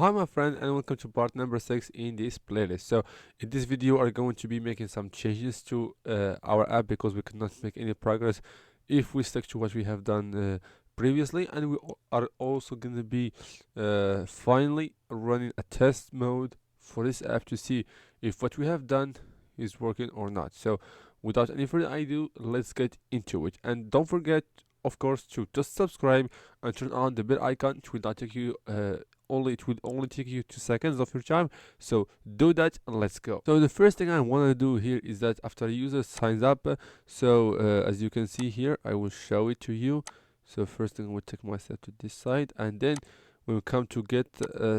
Hi my friend, and welcome to part number 6 in this playlist. So in this video are going to be making some changes to our app because we cannot make any progress if we stick to what we have done previously, and we are also going to be finally running a test mode for this app to see if what we have done is working or not. So without any further ado, let's get into it, and don't forget of course to just subscribe and turn on the bell icon. It will not take you it will only take you 2 seconds of your time, so do that and let's go. So the first thing I want to do here is that after a user signs up, as you can see here, I will show it to you. So first thing, I will take myself to this side, and then we'll come to get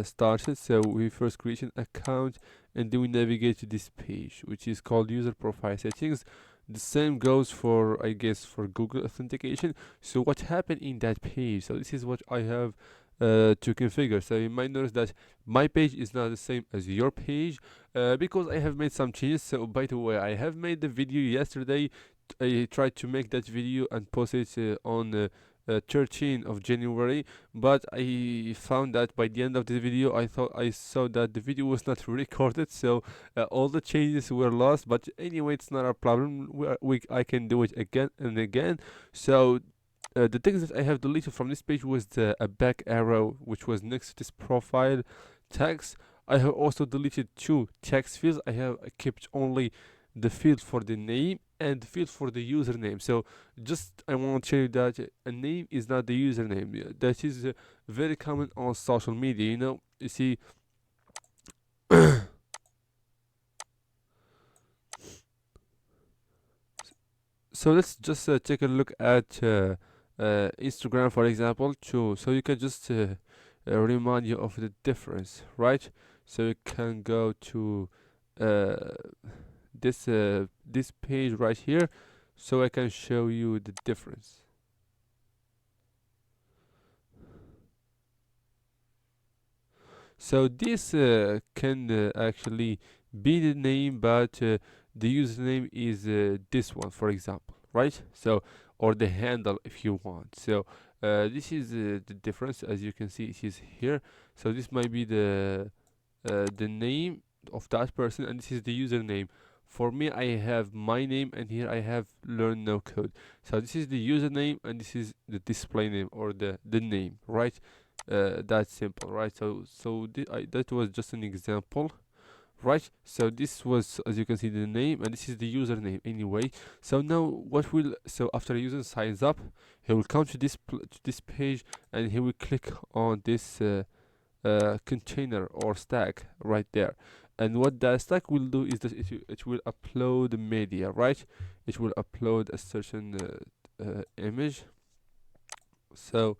started. So we first create an account, and then we navigate to this page which is called user profile settings. The same goes for, I guess, for Google authentication. So what happened in that page? So this is what I have to configure. So you might notice that my page is not the same as your page because I have made some changes. So by the way, I have made the video yesterday. I tried to make that video and post it on 13th of January, but I found that by the end of the video I saw that the video was not recorded, so all the changes were lost. But anyway, it's not a problem. I can do it again and again. So the things that I have deleted from this page was a back arrow which was next to this profile text. I have also deleted 2 text fields. I have kept only the field for the name and the field for the username. So just I want to tell you that a name is not the username. That is very common on social media. You see. So let's just take a look at Instagram, for example, too. So you can just remind you of the difference, right? So you can go to uh, this page right here, so I can show you the difference. So this can actually be the name, but the username is this one, for example, right? So, or the handle if you want. So this is the difference. As you can see, it is here. So this might be the name of that person, and this is the username. For me, I have my name, and here I have learn no code. So this is the username, and this is the display name, or the name, right? That's simple, right? That was just an example, right? So this was, as you can see, the name, and this is the username anyway. So now so after a user signs up, he will come to this page, and he will click on this container or stack right there. And what that stack will do is that it will upload media, right? It will upload a certain image. So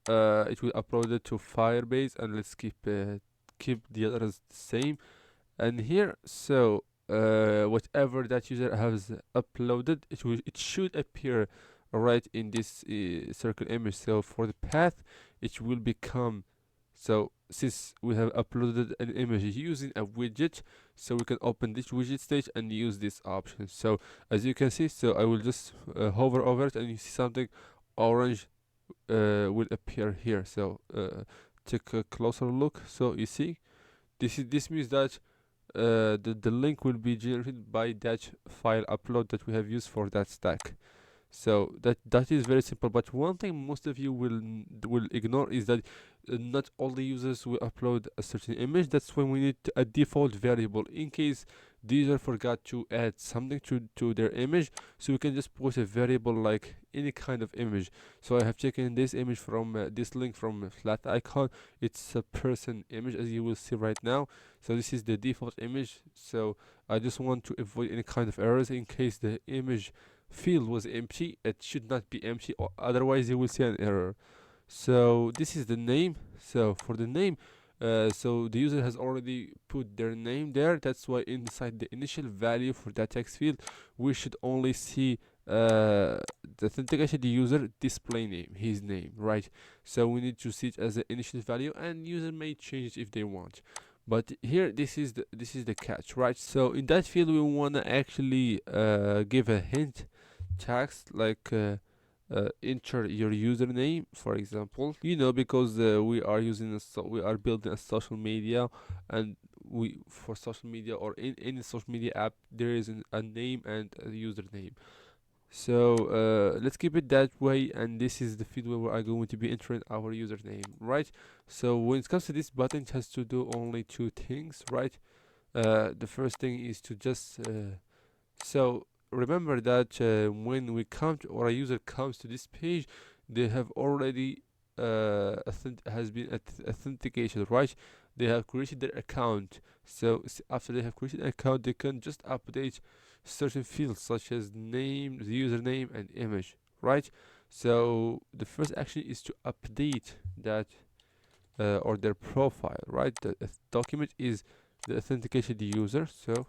it will upload it to Firebase, and let's keep the others the same. And here, so whatever that user has uploaded, it should appear right in this circle image. So for the path, it will become, so since we have uploaded an image using a widget, so we can open this widget stage and use this option. So as you can see, so I will just hover over it, and you see something orange will appear here. So take a closer look. So you see, this means that the link will be generated by that file upload that we have used for that stack. So that is very simple. But one thing most of you will ignore is that not all the users will upload a certain image. That's when we need a default variable in case the user forgot to add something to their image. So we can just put a variable like any kind of image. So I have taken this image from this link from flat icon. It's a person image, as you will see right now. So this is the default image. So I just want to avoid any kind of errors in case the image field was empty. It should not be empty, or otherwise you will see an error. So this is the name. So for the name, so the user has already put their name there. That's why inside the initial value for that text field, we should only see the authentication the user display name, his name, right? So we need to see it as the initial value, and user may change it if they want. But here, this is the catch, right? So in that field, we wanna actually give a hint text like enter your username, for example, because we are building a social media, and we for social media or in any social media app there is a name and a username. So let's keep it that way, and this is the field where we are going to be entering our username, right? So when it comes to this button, it has to do only two things, right? The first thing is to just so remember that when we come to, or a user comes to this page, they have already has been authenticated, right? They have created their account. So after they have created an account, they can just update certain fields such as name, the username, and image, right? So the first action is to update that or their profile, right? The document is the authenticated user. So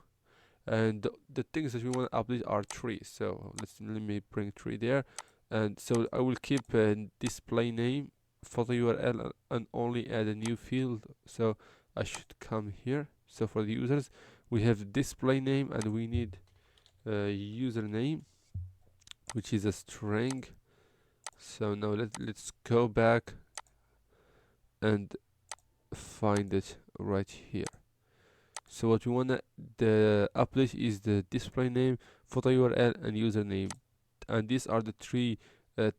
and the things that we want to update are three. So let me bring three there, and so I will keep display name, photo URL, and only add a new field. So I should come here. So for the users, we have display name, and we need username, which is a string. So now let's go back and find it right here. So what we wanna the update is the display name, photo URL, and username, and these are the three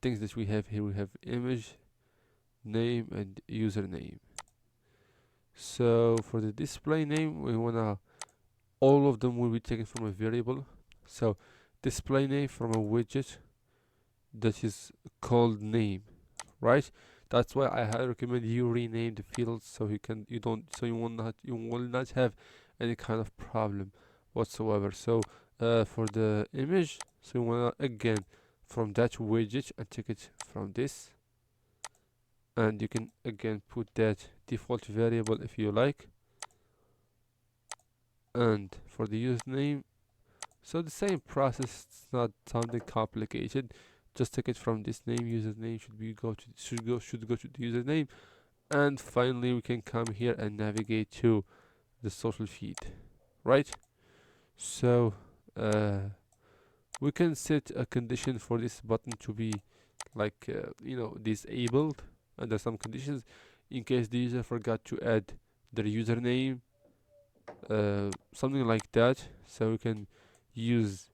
things that we have here. We have image, name, and username. So for the display name, we wanna all of them will be taken from a variable. So display name from a widget that is called name, right? That's why I highly recommend you rename the fields so you will not have any kind of problem whatsoever. So for the image, so we wanna again from that widget and take it from this, and you can again put that default variable if you like. And for the username, so the same process, it's not something complicated. Just take it from this name. Username should go to the username, and finally we can come here and navigate to the social feed, right? So we can set a condition for this button to be like disabled under some conditions, in case the user forgot to add their username, something like that. So we can use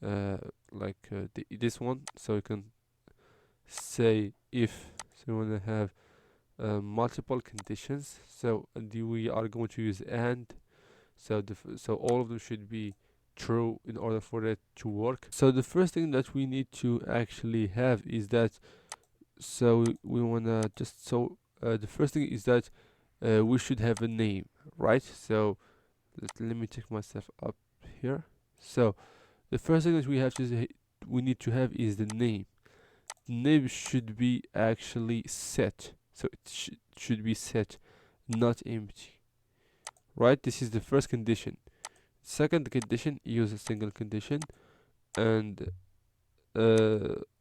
this one. So we can say if we want to have multiple conditions, so we are going to use and. So all of them should be true in order for it to work. So the first thing that we need to actually have is that, so we wanna just so the first thing is that we should have a name, right? So let me take myself up here. So the first thing that we need to have is the name. The name should be actually set, so it should be set, not empty, right? This is the first condition. Second condition, use a single condition, and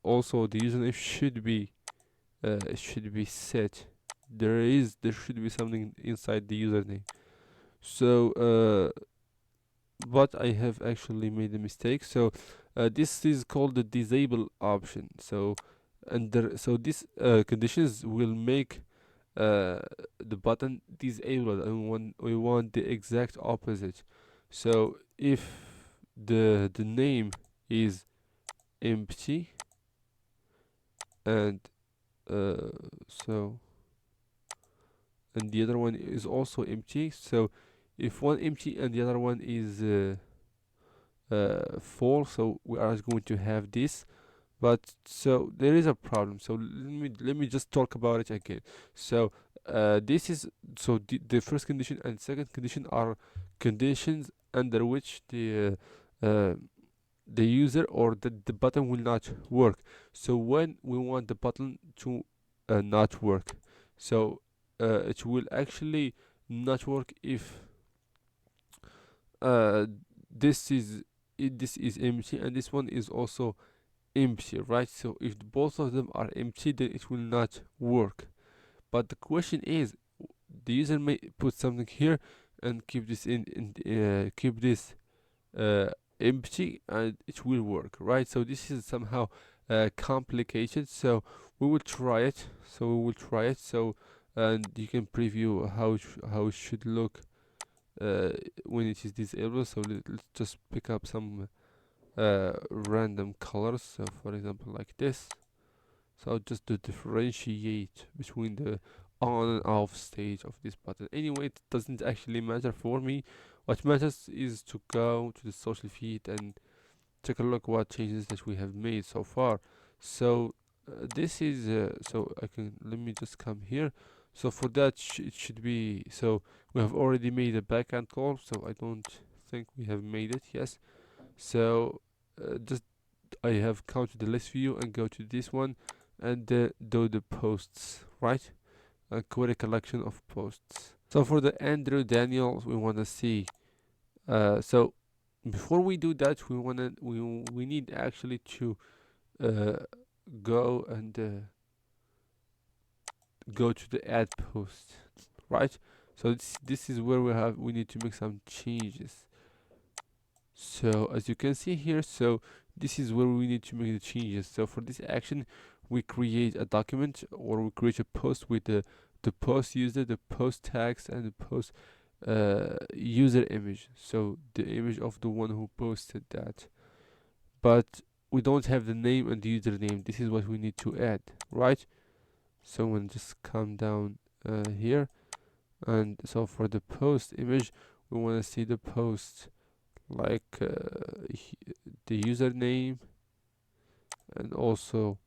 also the username should be set. There should be something inside the username. So but I have actually made a mistake. So this is called the disable option. So so these conditions will make the button disabled, and we want the exact opposite. So if the name is empty, and so and the other one is also empty, so if one empty and the other one is false, so we are going to have this. But so there is a problem, so let me just talk about it again. So this is so the first condition and second condition are conditions under which the user or the button will not work. So when we want the button to not work, so it will actually not work if uh, this is this is empty and this one is also empty, right? So if both of them are empty, then it will not work. But the question is, the user may put something here and keep this keep this uh, empty, and it will work, right? So this is somehow complicated, so we will try it. So and you can preview how it should look uh, when it is disabled. So let's just pick up some random colors, so for example like this. So just to differentiate between the on and off stage of this button. Anyway, it doesn't actually matter for me. What matters is to go to the social feed and take a look what changes that we have made so far. So this is so I can, let me just come here. So for that it should be, so we have already made a backend call, so I don't think we have made it. Yes, so just I have come to the list view and go to this one and do the posts, right? And create a collection of posts. So for the Andrew Daniels, we want to see. So before we do that, we need actually to uh, go and go to the add post, right? So this is where we need to make some changes. So as you can see here, so this is where we need to make the changes. So for this action, we create a document, or we create a post with the post user, the post tags, and the post user image. So the image of the one who posted that. But we don't have the name and the username. This is what we need to add, right? So we'll just come down here, and so for the post image, we want to see the post, like the username, and also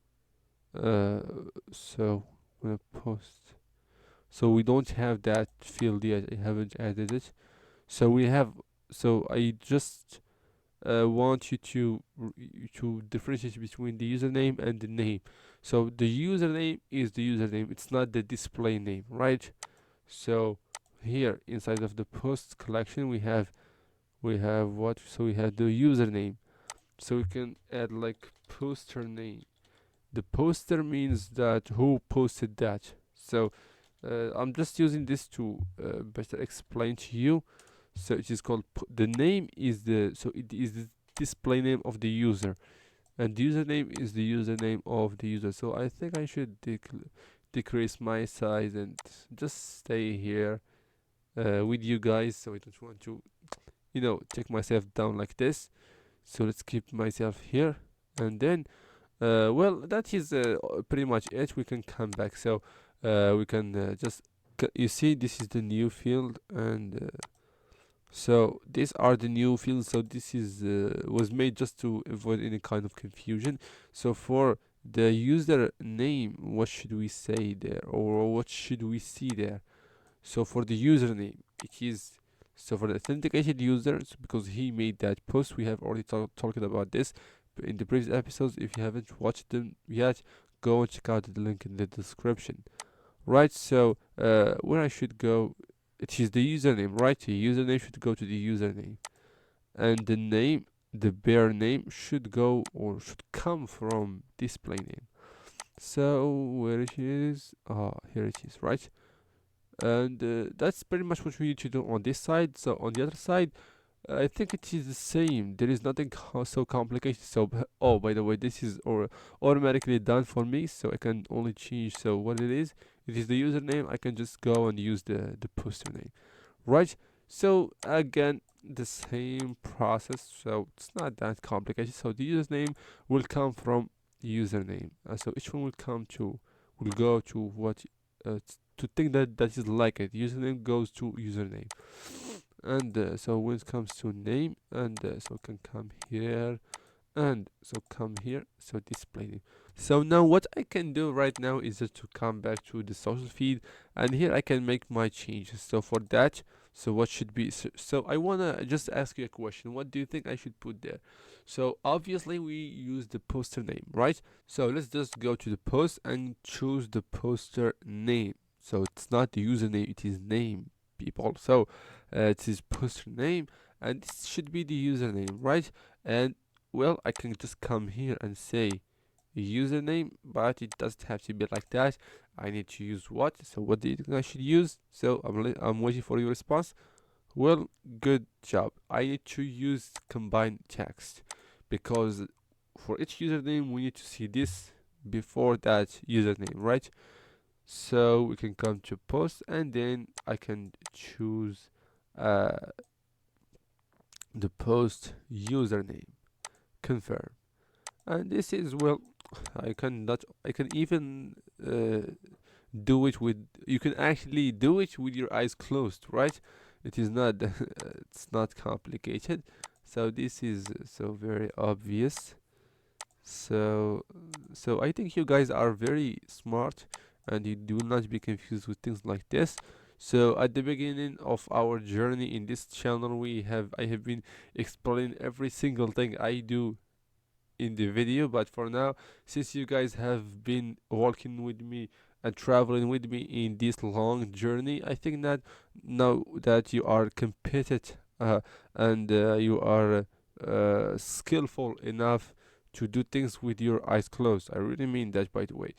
so I'm gonna post. So we don't have that field yet. I haven't added it. So we have. So I just want you to differentiate between the username and the name. So the username is the username. It's not the display name, right? So here inside of the post collection, we have what? So we have the username. So we can add like poster name. The poster means that who posted that. So I'm just using this to better explain to you. So it is called the name is the, so it is the display name of the user, and the username is the username of the user. So I think I should decrease my size and just stay here with you guys. So I don't want to, take myself down like this. So let's keep myself here, and then well, that is pretty much it. We can come back. So we can just you see, this is the new field, and so these are the new fields. So this is was made just to avoid any kind of confusion. So for the user name, what should we say there, or what should we see there? So for the username, it is, so for the authenticated users, because he made that post, we have already talked about this in the previous episodes. If you haven't watched them yet, go and check out the link in the description. Right, so where I should go, it is the username, right? The username should go to the username, and the name, the bare name, should go or should come from display name. So where it is? Here it is, right? And that's pretty much what we need to do on this side. So on the other side, I think it is the same. There is nothing so complicated. So oh, by the way, this is automatically done for me, so I can only change. So what it is the username. I can just go and use the poster name, right? So again, the same process. So it's not that complicated. So the username will come from username. So each one will go to what to think that is like it. Username goes to username, and so when it comes to name, and so can come here, and so come here, so display name. So now what I can do right now is just to come back to the social feed, and here I can make my changes. So for that, so what should be, so I wanna just ask you a question. What do you think I should put there? So obviously we use the poster name, right? So let's just go to the post and choose the poster name. So it's not the username, it is name, people. So it is poster name, and this should be the username, right? And well, I can just come here and say username, but it doesn't have to be like that. I need to use what? So what do you think I should use? So I'm waiting for your response. Well, good job. I need to use combined text, because for each username we need to see this before that username, right? So we can come to post, and then I can choose uh, the post username, confirm. And this is, well, I can even do it with, you can actually do it with your eyes closed, right? It is not it's not complicated. So this is so very obvious. So I think you guys are very smart, and you do not be confused with things like this. So at the beginning of our journey in this channel, I have been explaining every single thing I do in the video, but for now, since you guys have been walking with me and traveling with me in this long journey, I think that now that you are competent, and you are skillful enough to do things with your eyes closed. I really mean that, by the way.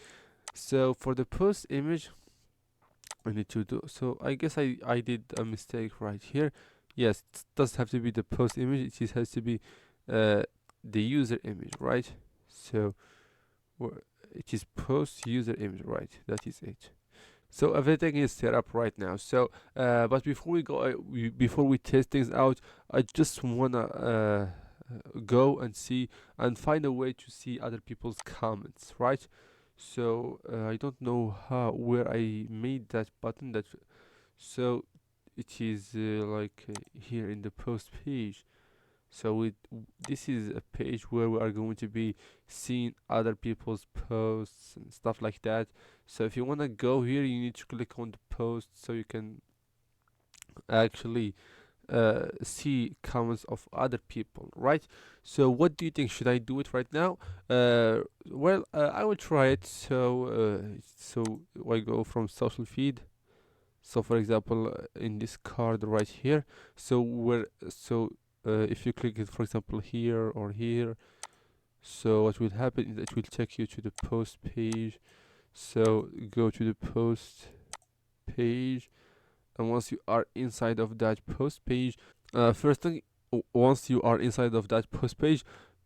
So for the post image, I need to do, so I guess I did a mistake right here. Yes, it does have to be the post image. It just has to be uh, the user image, right? So it is post user image, right? That is it. So everything is set up right now. So but before we go, before we test things out, I just wanna go and see and find a way to see other people's comments, right? So I don't know how, where I made that button, that, so it is like here in the post page. So this is a page where we are going to be seeing other people's posts and stuff like that. So if you want to go here, you need to click on the post so you can actually see comments of other people, right? So what do you think? Should I do it right now? Well, I will try it. So I go from social feed. So for example, in this card right here, if you click it, for example, here or here, so what will happen is it will take you to the post page. So go to the post page, and once you are inside of that post page, first thing, once you are inside of that post page,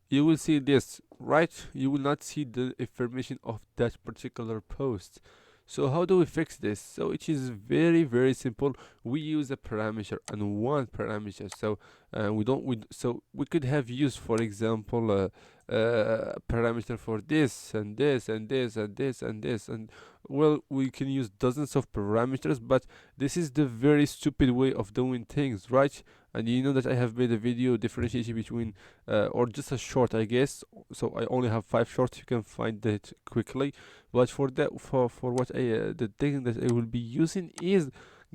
you will see this, right? You will not see the information of that particular post. So how do we fix this? So it is very very simple. We use a parameter and one parameter. So we don't we so we could have used, for example, parameter for this and this and this and this and this, and well, we can use dozens of parameters, but this is the very stupid way of doing things, right? And you know that I have made a video differentiating between or just a short, I guess. So I only have 5 shorts. You can find that quickly. But for that, for what the thing that I will be using is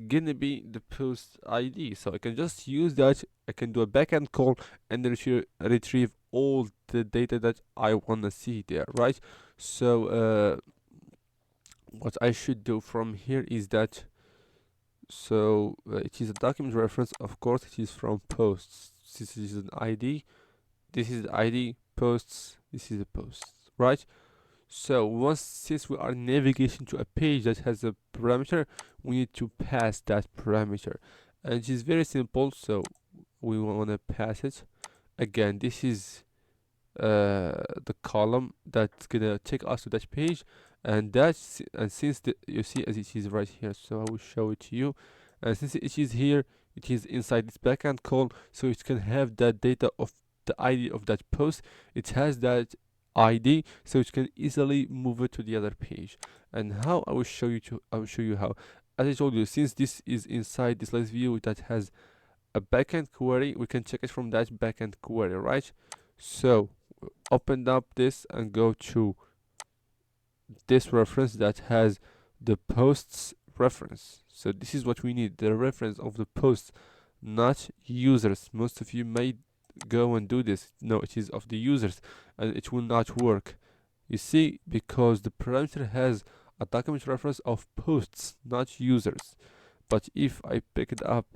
gonna be the post ID. So I can just use that. I can do a backend call and then retrieve all the data that I wanna see there, right? So what I should do from here is that, so it is a document reference. Of course, it is from posts. This is an ID. This is the ID posts. This is the posts, right? So since we are navigating to a page that has a parameter, we need to pass that parameter, and it is very simple. So we want to pass it. Again, this is the column that's gonna take us to that page, and since you see as it is right here, so I will show it to you. And since it is here, it is inside this backend call, so it can have that data of the ID of that post. It has that ID, so it can easily move it to the other page. And how I will show you how. As I told you, since this is inside this list view that has a backend query, we can check it from that backend query, right? So open up this and go to this reference that has the posts reference. So this is what we need, the reference of the post, not users. Most of you may go and do this. No, it is of the users, and it will not work. You see, because the parameter has a document reference of posts, not users. But if I pick it up,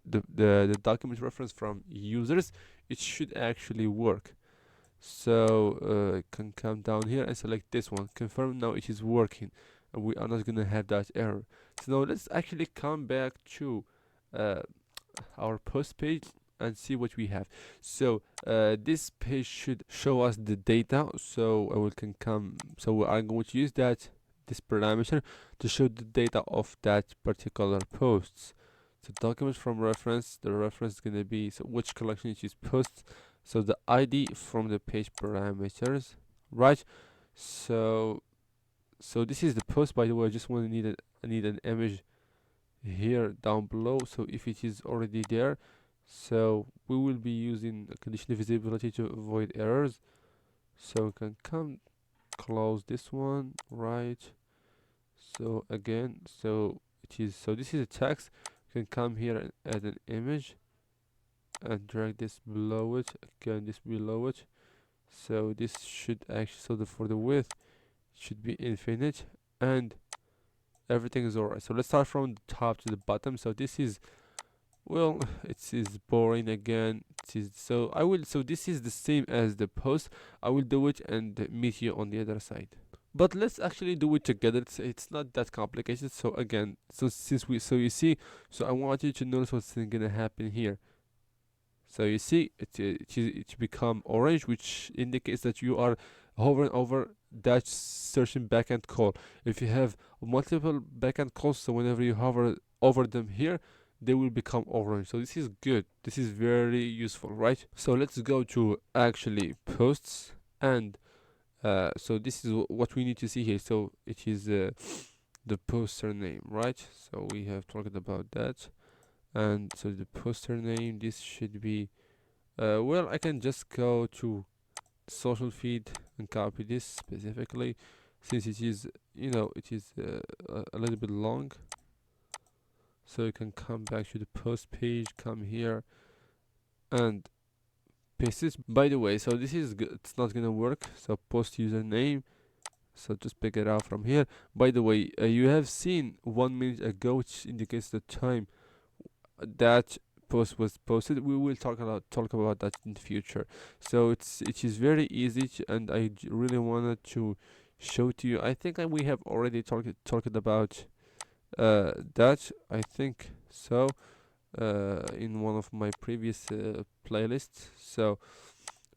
the document reference from users, it should actually work. So I can come down here and select this one, confirm. Now it is working, and we are not gonna have that error. So now let's actually come back to our post page. and see what we have. So this page should show us the data, so we can come, so we are going to use that this parameter to show the data of that particular posts. So documents from reference, the reference is going to be, so which collection it is posts, so the ID from the page parameters, right? So this is the post. By the way, I just want to need an image here down below, so if it is already there, so we will be using a conditional visibility to avoid errors. So we can come close this one, right? So again, so it is, so this is a text. You can come here and add an image and drag this below it, again this below it. So this should actually, so for the width it should be infinite and everything is alright. So let's start from the top to the bottom. So this is, well, it is boring again. So this is the same as the post. I will do it and meet you on the other side. But let's actually do it together. It's not that complicated. So again, so since we, so you see, so I want you to notice what's gonna happen here. So you see, it become orange, which indicates that you are hovering over that certain backend call. If you have multiple backend calls, so whenever you hover over them here, they will become orange. So this is good. This is very useful, right? So let's go to actually posts, and so this is what we need to see here. So it is the poster name, right? So we have talked about that. And so the poster name, this should be, well, I can just go to social feed and copy this specifically, since it is, you know, it is a little bit long. So you can come back to the post page, come here and paste this. By the way, so this is it's not gonna work. So post username, so just pick it out from here. By the way, you have seen 1 minute ago, which indicates the time that post was posted. We will talk about that in the future. So it is very easy and I really wanted to show to you. I think we have already talked about that, I think so, in one of my previous playlists. So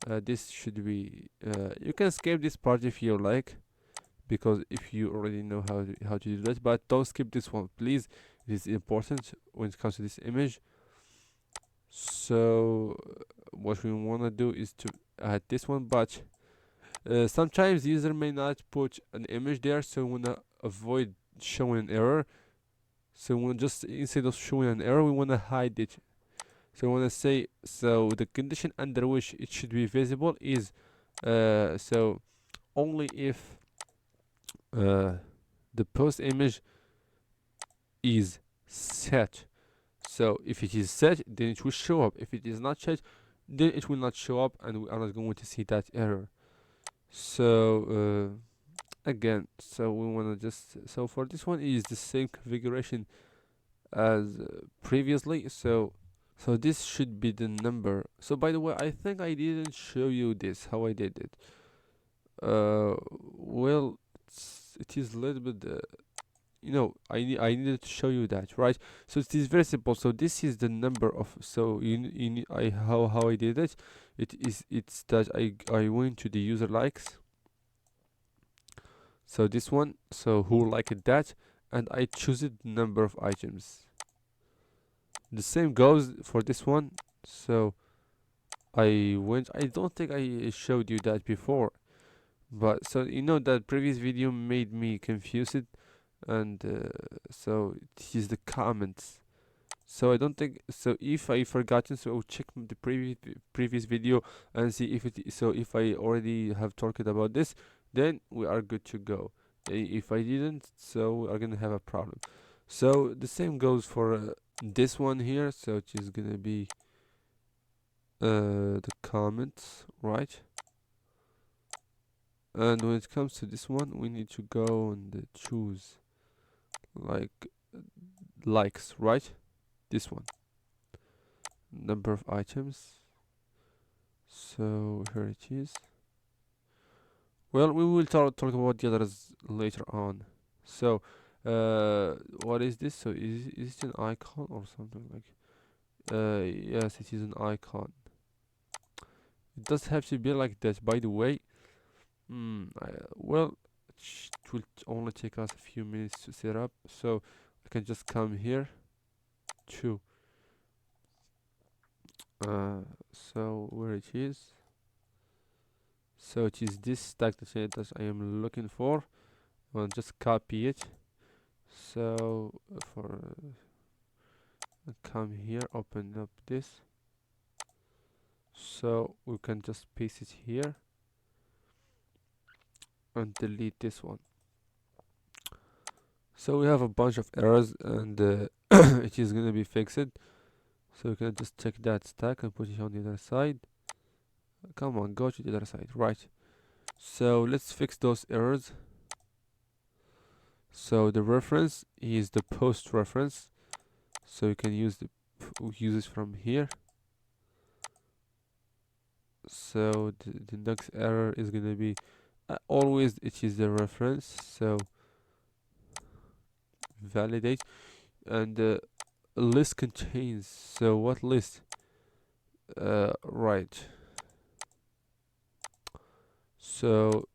this should be, you can skip this part if you like, because if you already know how to do that, but don't skip this one, please. It is important when it comes to this image. So what we want to do is to add this one, but sometimes the user may not put an image there, so we want to avoid showing an error. So we want just, instead of showing an error, we want to hide it. So we want to say, so the condition under which it should be visible is so only if the post image is set. So if it is set, then it will show up. If it is not set, then it will not show up, and we are not going to see that error. So again, so we want to just, so for this one is the same configuration as previously. So this should be the number. So by the way, I think I didn't show you this, how I did it. Well, it is a little bit you know, I needed to show you that, right? So it is very simple. So this is the number of, so how I did it. It's that I went to the user likes. So this one, so who liked that, and I choose the number of items. The same goes for this one. So I don't think I showed you that before, but so you know that previous video made me confused, and so it is the comments. So I don't think so. If I forgotten, so check the previous video and see if it. So if I already have talked about this, then we are good to go. If I didn't, so we are gonna have a problem. So the same goes for this one here. So it is gonna be the comments, right? And when it comes to this one, we need to go and choose like likes, right? This one, number of items. So here it is. Well, we will talk about the others later on. So what is this? So is it an icon or something like? Yes, it is an icon. It does have to be like that, by the way. Well, it will only take us a few minutes to set up, so I can just come here to so where it is. So it is this tag that I am looking for. I'll just copy it. So for come here, open up this. So we can just paste it here and delete this one. So we have a bunch of errors and it is gonna be fixed. So we can just check that stack and put it on the other side. Come on, go to the other side, right? So let's fix those errors. So the reference is the post reference. So you can use it from here. So the next error is gonna be always it is the reference. So validate and list contains. So what list? Right. So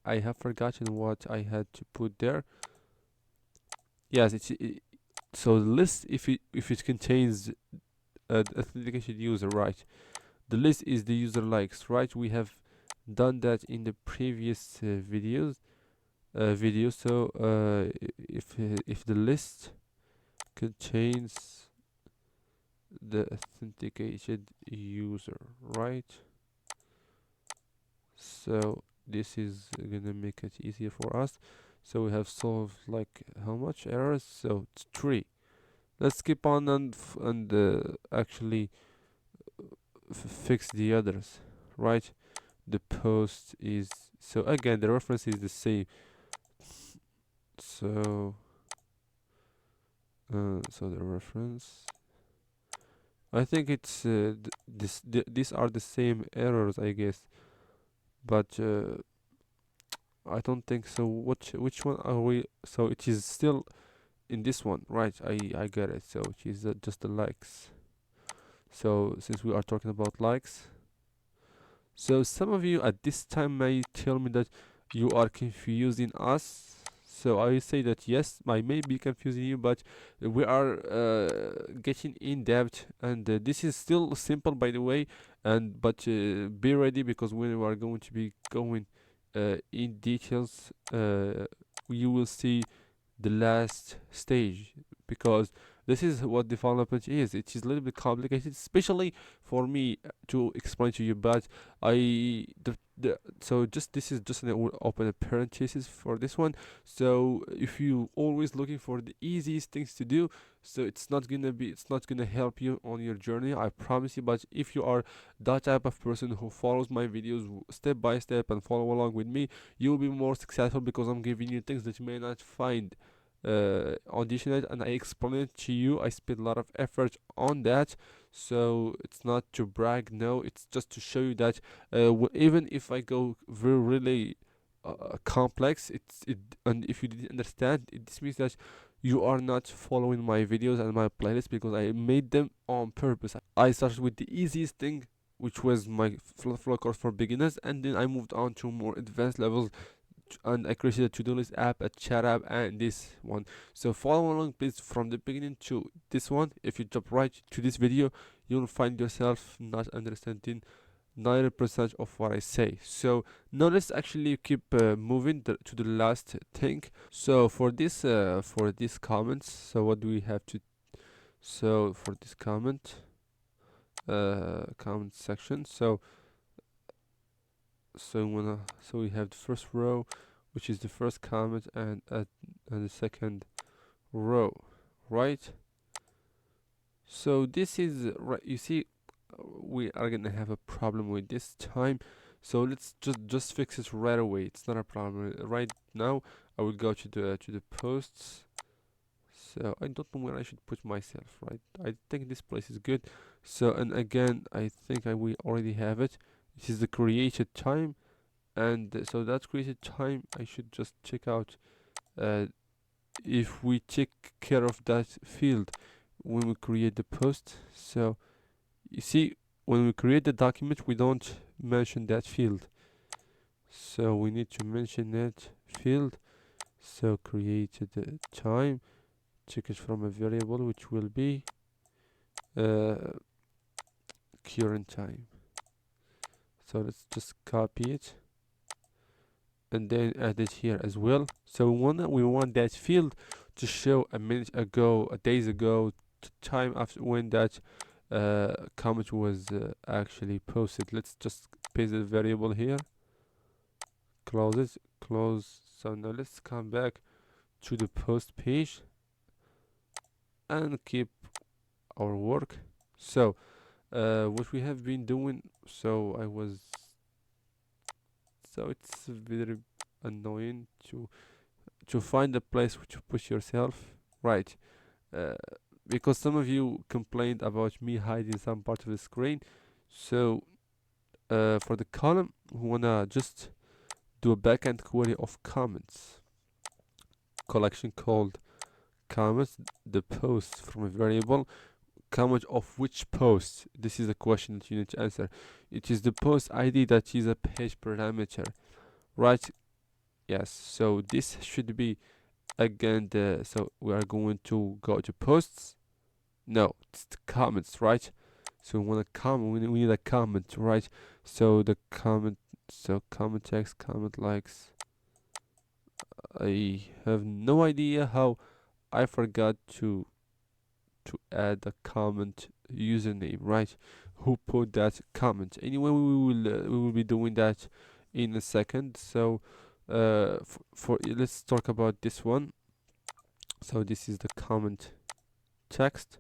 I have forgotten what I had to put there. Yes, so the list if it contains authenticated user, right? The list is the user likes, right? We have done that in the previous video. So if the list contains the authenticated user, right? So this is gonna make it easier for us. So we have solved like how much errors? So it's 3. Let's keep on and actually fix the others, right? The post is so again the reference is the same. So so the reference. I think it's these are the same errors, I guess, but I don't think so. Which one are we? So it is still in this one, right? I get it. So it is just the likes. So since we are talking about likes, so some of you at this time may tell me that you are confusing us. So I say that yes, I may be confusing you, but we are getting in depth, and this is still simple, by the way. And but be ready because when we are going to be going in details, you will see the last stage because this is what development is. It is a little bit complicated, especially for me to explain to you. But so just this is just an open parenthesis for this one. So if you always looking for the easiest things to do, so it's not gonna help you on your journey, I promise you. But if you are that type of person who follows my videos step by step and follow along with me, you will be more successful because I'm giving you things that you may not find on the internet, and I explain it to you. I spend a lot of effort on that, so it's not to brag. No, it's just to show you that even if I go very really complex, and if you didn't understand it, this means that you are not following my videos and my playlist because I made them on purpose. I started with the easiest thing, which was my FlutterFlow course for beginners, and then I moved on to more advanced levels, and I created a to-do list app, a chat app, and this one. So follow along please from the beginning to this one. If you jump right to this video, you'll find yourself not understanding 90% of what I say. So now let's actually keep moving to the last thing. So for this comments, so what do we have to? So for this comment section, so we have the first row, which is the first comment, and the second row, right? So this is right. You see, we are gonna have a problem with this time, so let's just fix it right away. It's not a problem right now. I will go to the posts. So I don't know where I should put myself, right? I think this place is good. So, and again, I think we already have it. It is the created time, and so that created time I should just check out if we take care of that field, when we create the post. So you see, when we create the document, we don't mention that field. So we need to mention that field. So create the time, check it from a variable which will be uh, current time. So let's just copy it and then add it here as well. So we want that field to show a minute ago, a days ago, time after when that comment was actually posted. Let's just paste the variable here, close it, close. So now let's come back to the post page and keep our work. So what we have been doing, so it's very annoying to find a place to push yourself, right? uh, because some of you complained about me hiding some part of the screen. So for the column, we wanna just do a backend query of comments collection called comments, the post from a variable. Comment of which post? This is a question that you need to answer. It is the post ID that is a page parameter, right? Yes. So this should be again so we are going to go to posts. No, it's the comments, right? So we want a comment. We need a comment, right? So the comment. So comment text, comment likes. I have no idea how I forgot to add a comment username, right? Who put that comment? Anyway, we will be doing that in a second. So for let's talk about this one. So this is the comment text.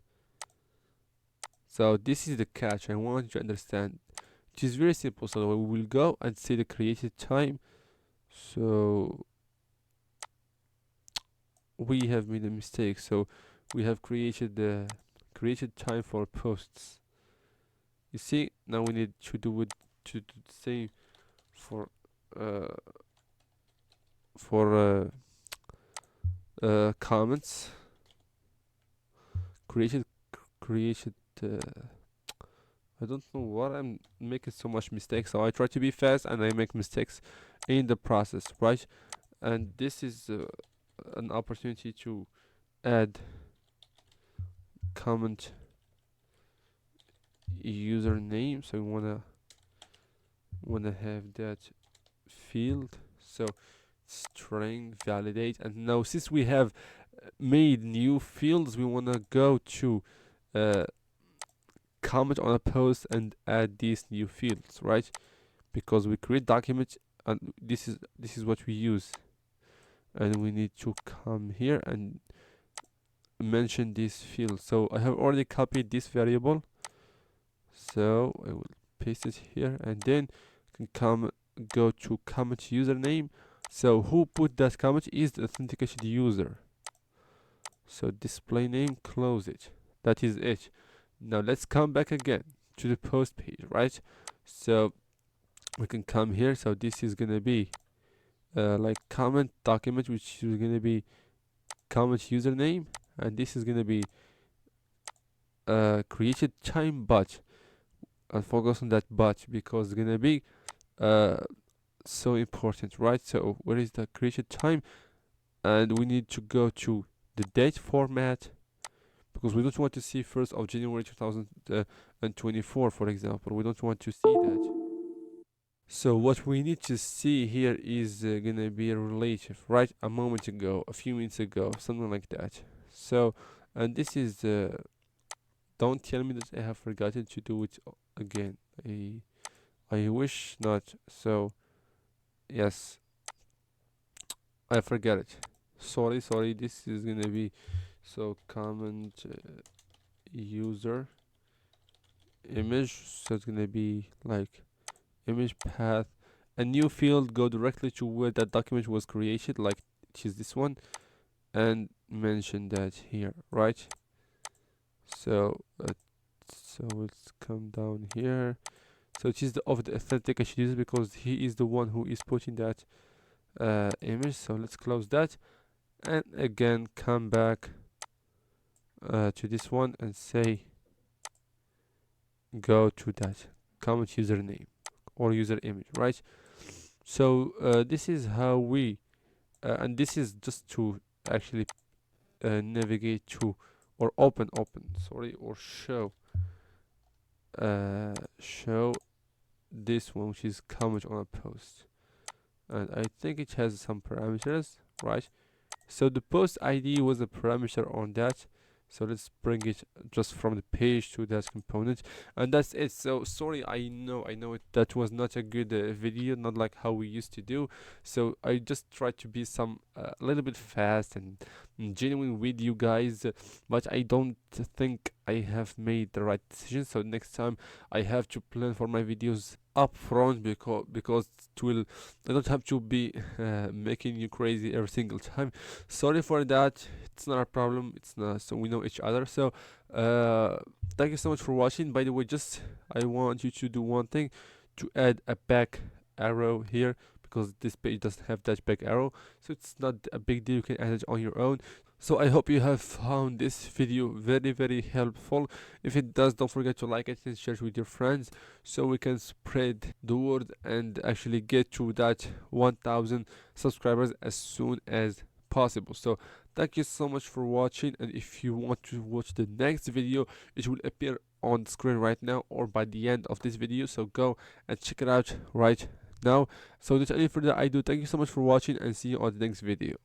So this is the catch I want you to understand. It is very simple. So we will go and see the created time. So we have made a mistake. So we have created the created time for posts. You see, now we need to do it to do the same for uh, for comments. Created. I don't know what I'm making so much mistakes. So I try to be fast and I make mistakes in the process, right? And this is an opportunity to add comment username. So we wanna have that field. So string validate, and now since we have made new fields, we wanna go to uh, comment on a post and add these new fields, right? Because we create documents and this is what we use, and we need to come here and mention this field. So I have already copied this variable, so I will paste it here, and then can go to comment username. So who put that comment is the authentication user. So display name, close it. That is it. Now let's come back again to the post page, right? So we can come here. So this is gonna be like comment document, which is gonna be comment username, and this is gonna be created time but, and focus on that but because it's gonna be so important, right? So where is the created time? And we need to go to the date format because we don't want to see 1st of January 2024, for example. We don't want to see that. So what we need to see here is gonna be a relative, right? A moment ago, a few minutes ago, something like that. So, and this is don't tell me that I have forgotten to do it again. I wish not. So yes, I forget it. Sorry. This is gonna be so comment user image. So it's gonna be like image path. A new field, go directly to where that document was created, like it is this one, and mention that here, right? So let's come down here. So it is the of the authentication user because he is the one who is putting that image. So let's close that and again come back to this one and say go to that comment username or user image, right? So this is how we and this is just to actually navigate to or open sorry, or show this one, which is comment on a post, and I think it has some parameters, right? So the post ID was a parameter on that. So let's bring it just from the page to that component, and that's it. So sorry, I know that was not a good video, not like how we used to do. So I just tried to be some a little bit fast and genuine with you guys, but I don't think I have made the right decision. So next time I have to plan for my videos up front, because it will, I don't have to be making you crazy every single time. Sorry for that. It's not a problem. It's not, so we know each other. So uh thank you so much for watching. By the way, just I want you to do one thing, to add a back arrow here, because this page doesn't have that back arrow, so it's not a big deal. You can add it on your own. So I hope you have found this video very helpful. If it does, don't forget to like it and share it with your friends, so we can spread the word and actually get to that 1000 subscribers as soon as possible. So thank you so much for watching, and if you want to watch the next video, it will appear on the screen right now or by the end of this video, so go and check it out right now. So without any further ado, thank you so much for watching, and see you on the next video.